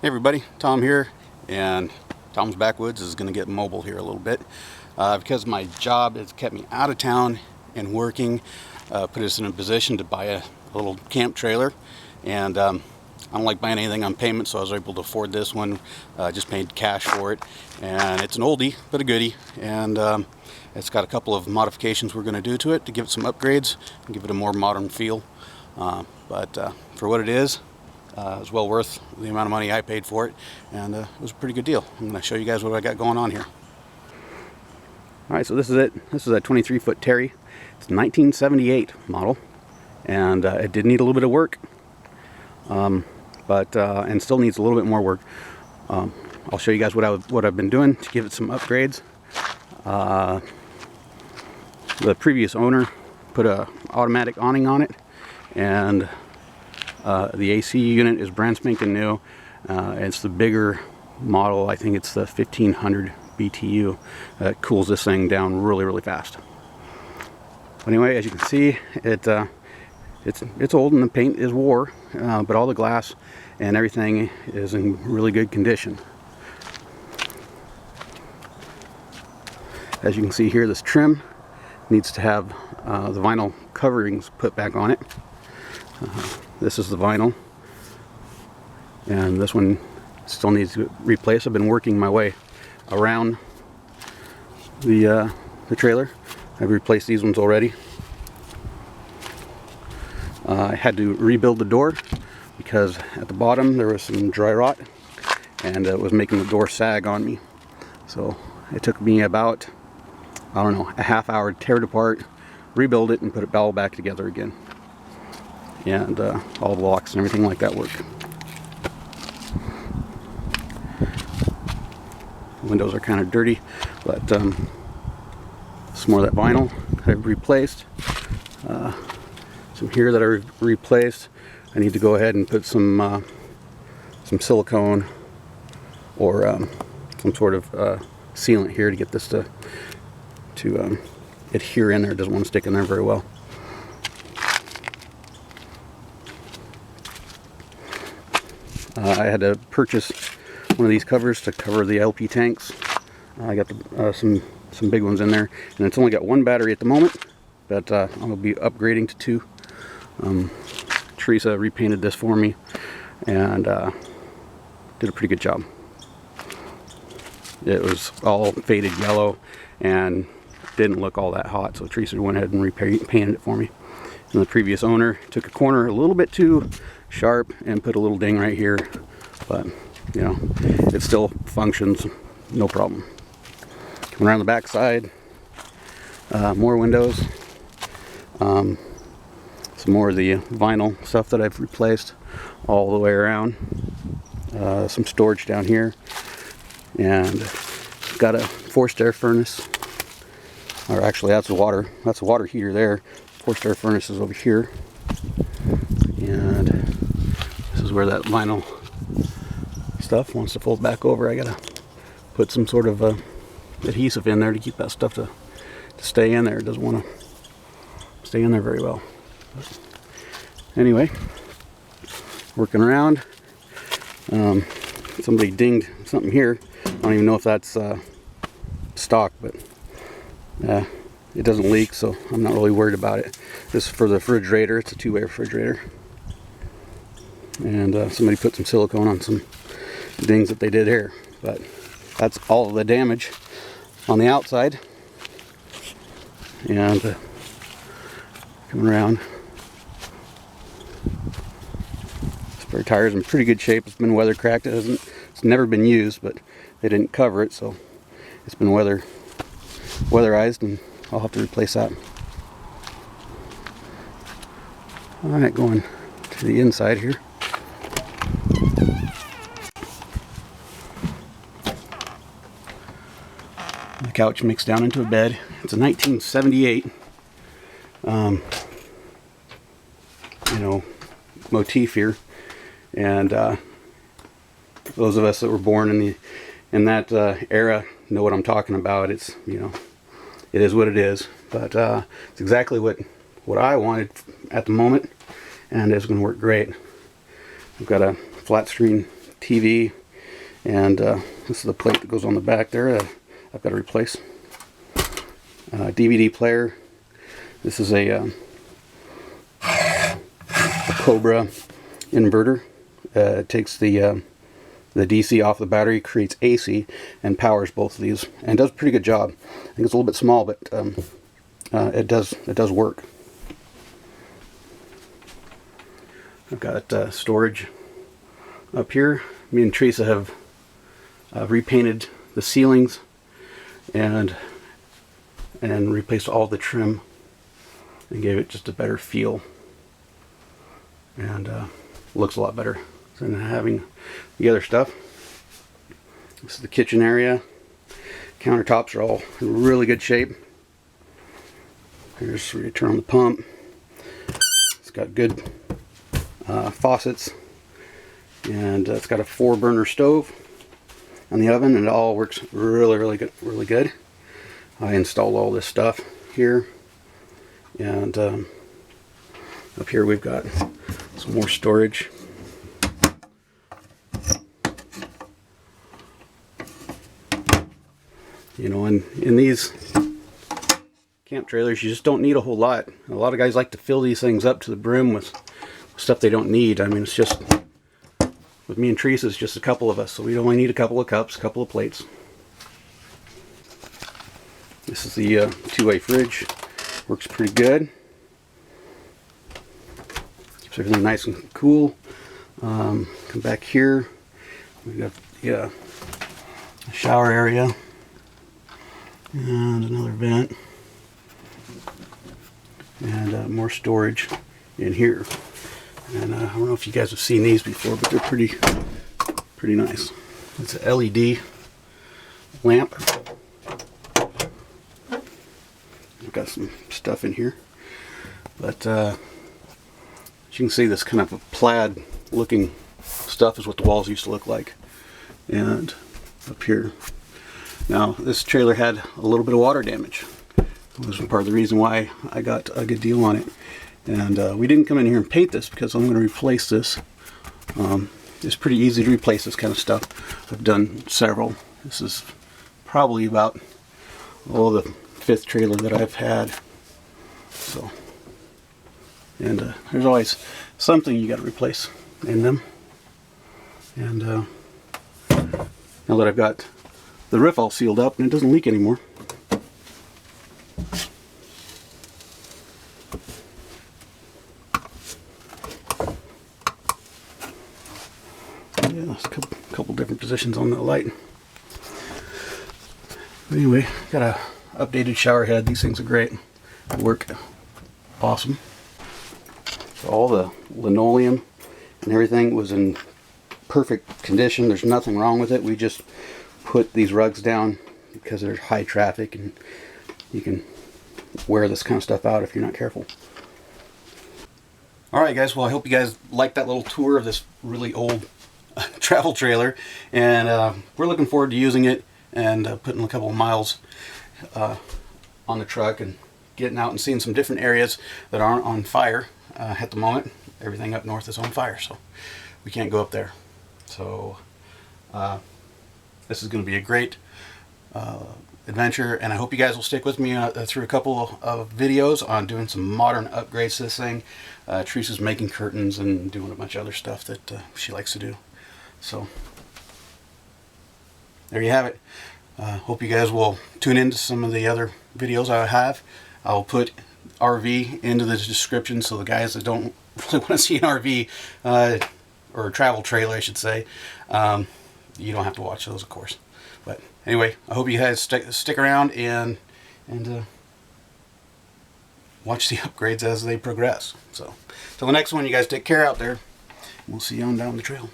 Hey everybody, Tom here, and Tom's Backwoods is going to get mobile here a little bit because my job has kept me out of town and working, put us in a position to buy a little camp trailer, and I don't like buying anything on payment, so I was able to afford this one. Just paid cash for it, and it's an oldie but a goodie, and it's got a couple of modifications we're going to do to it to give it some upgrades and give it a more modern feel. But for what it is, it was well worth the amount of money I paid for it, and it was a pretty good deal. I'm going to show you guys what I got going on here. Alright, so this is it. This is a 23-foot Terry. It's a 1978 model, and it did need a little bit of work, and still needs a little bit more work. I'll show you guys what I've been doing to give it some upgrades. The previous owner put a automatic awning on it, and the AC unit is brand spanking new. It's the bigger model. I think it's the 1500 BTU that cools this thing down really fast. Anyway, as you can see, it's old and the paint is wore, but all the glass and everything is in really good condition. As you can see here, this trim needs to have the vinyl coverings put back on it. This is the vinyl, and this one still needs to be replaced. I've been working my way around the trailer. I've replaced these ones already. I had to rebuild the door because at the bottom there was some dry rot, and it was making the door sag on me. So it took me about, I don't know, a half hour to tear it apart, rebuild it, and put it all back together again. And all the locks and everything like that work. The windows are kind of dirty, but some more of that vinyl I've replaced. Some here that I replaced. I need to go ahead and put some silicone or some sort of sealant here to get this to adhere in there. It doesn't want to stick in there very well. I had to purchase one of these covers to cover the LP tanks. I got some big ones in there, and it's only got one battery at the moment, but I'm going to be upgrading to two. Teresa repainted this for me and did a pretty good job. It was all faded yellow and didn't look all that hot, so Teresa went ahead and repainted it for me. And the previous owner took a corner a little bit too sharp and put a little ding right here, but you know, it still functions no problem. Coming around the back side, more windows, some more of the vinyl stuff that I've replaced all the way around, some storage down here, and got a forced air furnace, or actually that's the water heater there. Forced air furnace is over here, and this is where that vinyl stuff wants to fold back over. I gotta put some sort of adhesive in there to keep that stuff to stay in there. It doesn't want to stay in there very well. But anyway, working around. Somebody dinged something here. I don't even know if that's stock, but it doesn't leak, so I'm not really worried about it. This is for the refrigerator. It's a two-way refrigerator. And somebody put some silicone on some dings that they did here. But that's all of the damage on the outside. And coming around. Spare tire's in pretty good shape. It's been weather cracked. It's never been used, but they didn't cover it, so it's been weatherized, and I'll have to replace that. Alright, going to the inside here. The couch mixed down into a bed. It's a 1978 motif here, and those of us that were born in that era know what I'm talking about. It's, it is what it is, but it's exactly what I wanted at the moment, and it's going to work great. I've got a flat screen TV, and this is the plate that goes on the back there. I've got to replace. DVD player. This is a Cobra inverter. It takes the DC off the battery, creates AC, and powers both of these, and does a pretty good job. I think it's a little bit small, but it does work. I've got storage up here. Me and Teresa have repainted the ceilings and replaced all the trim and gave it just a better feel, and looks a lot better than having the other stuff. This is the kitchen area. Countertops are all in really good shape. Here's where you turn on the pump. It's got good faucets, and it's got a 4-burner stove on the oven, and it all works really good. I installed all this stuff here, and up here we've got some more storage. You know, in these camp trailers, you just don't need a whole lot. A lot of guys like to fill these things up to the brim with stuff they don't need. I mean, it's just, with me and Teresa, it's just a couple of us, so we only need a couple of cups, a couple of plates. This is the two-way fridge. Works pretty good. Keeps everything nice and cool. Come back here. We've got the shower area. And another vent. And more storage in here. And I don't know if you guys have seen these before, but they're pretty nice. It's an LED lamp. I've got some stuff in here, but as you can see, this kind of a plaid looking stuff is what the walls used to look like. And up here, now this trailer had a little bit of water damage. It was part of the reason why I got a good deal on it. And we didn't come in here and paint this because I'm going to replace this. It's pretty easy to replace this kind of stuff. I've done several. This is probably about the 5th trailer that I've had. So, and there's always something you got to replace in them. And now that I've got the roof all sealed up and it doesn't leak anymore, there's a couple different positions on the light. But anyway, got a updated shower head. These things are great. They work awesome. So all the linoleum and everything was in perfect condition. There's nothing wrong with it. We just put these rugs down because there's high traffic and you can wear this kind of stuff out if you're not careful. Alright guys, well I hope you guys liked that little tour of this really old travel trailer, and we're looking forward to using it and putting a couple of miles on the truck and getting out and seeing some different areas that aren't on fire at the moment. Everything up north is on fire, so we can't go up there. So this is going to be a great adventure, and I hope you guys will stick with me through a couple of videos on doing some modern upgrades to this thing. Teresa's making curtains and doing a bunch of other stuff that she likes to do. So there you have it. Hope you guys will tune into some of the other videos I have. I'll put RV into the description, so the guys that don't really want to see an RV or a travel trailer, I should say, you don't have to watch those, of course. But anyway, I hope you guys stick around and watch the upgrades as they progress. So till the next one, you guys take care out there. We'll see you on down the trail.